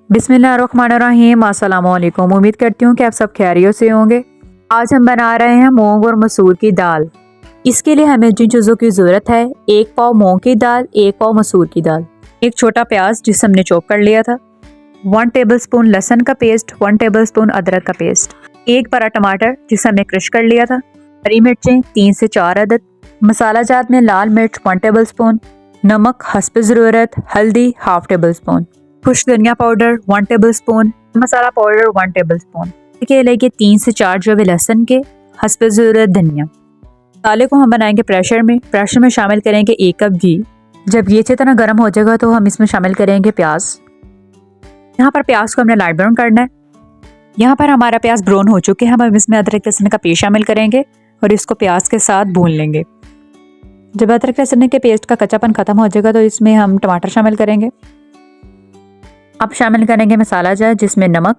बिस्मिल्लाहिर्रहमानिर्रहीम। अस्सलामुअलैकुम। उम्मीद करती हूँ कि आप सब खैरियत से होंगे। आज हम बना रहे हैं मूंग और मसूर की दाल। इसके लिए हमें जिन चीज़ों की ज़रूरत है, 1 पाव मूंग की दाल, 1 पाव मसूर की दाल, एक छोटा प्याज जिसे हमने चॉप कर लिया था, 1 टेबलस्पून लहसुन का पेस्ट, 1 टेबलस्पून अदरक का पेस्ट, 1 बड़ा टमाटर जिसे हमने क्रश कर लिया था, हरी मिर्चें 3 से 4 अदद, मसाला जात में लाल मिर्च 1 टेबलस्पून, नमक हस्ब ज़रूरत, हल्दी हाफ टेबलस्पून, खुश धनिया पाउडर 1 टेबलस्पून, मसाला पाउडर 1 टेबलस्पून, के लेके 3 से 4 जो है लहसुन के, हस्ब ज़रूरत धनिया। मसाले को हम बनाएंगे प्रेशर में शामिल करेंगे 1 कप घी। जब ये अच्छी तरह गर्म हो जाएगा तो हम इसमें शामिल करेंगे प्याज। यहाँ पर प्याज को हमने लाइट ब्राउन करना है। यहाँ पर हमारा प्याज ब्राउन हो चुके हैं। हम इसमें अदरक लहसुन का पेस्ट शामिल करेंगे और इसको प्याज के साथ भून लेंगे। जब अदरक लहसुन के पेस्ट का कच्चापन खत्म हो जाएगा तो इसमें हम टमाटर शामिल करेंगे। अब शामिल करेंगे मसाला जार जिसमें नमक,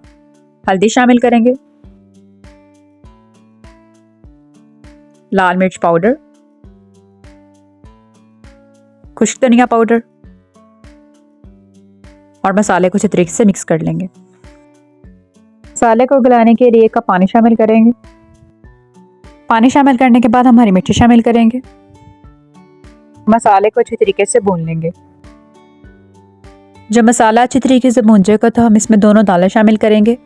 हल्दी शामिल करेंगे, लाल मिर्च पाउडर, खुश्क धनिया पाउडर और मसाले को अच्छे तरीके से मिक्स कर लेंगे। मसाले को गलाने के लिए 1 कप पानी शामिल करेंगे। पानी शामिल करने के बाद हम हरी मिर्ची शामिल करेंगे। मसाले को अच्छे तरीके से भून लेंगे। जब मसाला अच्छी तरीके से भून जाएगा तो हम इसमें दोनों दालें शामिल करेंगे।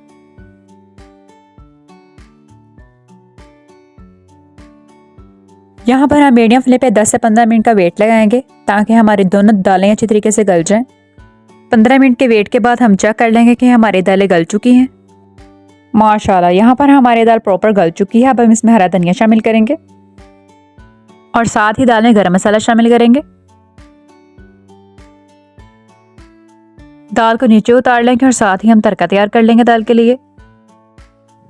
यहाँ पर हम मीडियम फ्लेम पे 10 से 15 मिनट का वेट लगाएंगे ताकि हमारी दोनों दालें अच्छी तरीके से गल जाएं। 15 मिनट के वेट के बाद हम चेक कर लेंगे कि हमारी दालें गल चुकी हैं। माशाल्लाह, यहाँ पर हमारी दाल प्रॉपर गल चुकी है। अब हम इसमें हरा धनिया शामिल करेंगे और साथ ही दाल में गरम मसाला शामिल करेंगे। दाल को नीचे उतार लेंगे और साथ ही हम तड़का तैयार कर लेंगे दाल के लिए।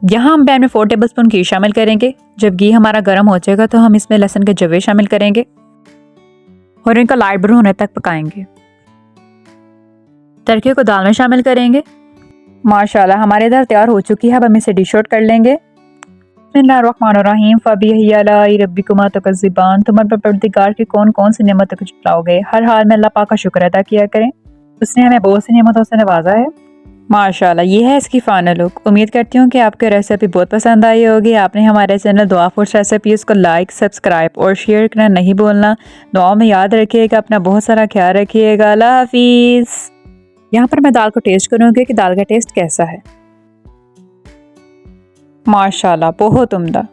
यहाँ हम पैन में 4 टेबलस्पून घी शामिल करेंगे। जब घी हमारा गर्म हो जाएगा तो हम इसमें लहसुन के जवे शामिल करेंगे और इनका लाइट ब्राउन होने तक पकाएंगे। तड़के को दाल में शामिल करेंगे। माशाल्लाह, हमारी दाल तैयार हो चुकी है। अब हम इसे डिश आउट कर लेंगे। बिस्मिल्लाहिर्रहमानिर्रहीम। फबिअय्यि आलाइ रब्बिकुमा तुकज़्ज़िबान। तुम्हारे परवरदिगार की कौन कौन सी नेमतों को झुटलाओगे। हर हाल में अल्लाह पाक का शुक्र अदा किया करें, उसने हमें बहुत सी नेमतों से नवाजा है। माशाल्लाह, ये है इसकी फाइनल लुक। उम्मीद करती हूँ कि आपको रेसिपी बहुत पसंद आई होगी। आपने हमारे चैनल दुआ फॉर रेसिपीज़ को लाइक, सब्सक्राइब और शेयर करना नहीं भूलना। दुआ में याद रखिएगा, अपना बहुत सारा ख्याल रखिएगा। अल्लाह हाफिज़। यहाँ पर मैं दाल को टेस्ट करूँगी कि दाल का टेस्ट कैसा है। माशाल्लाह, बहुत उम्दा।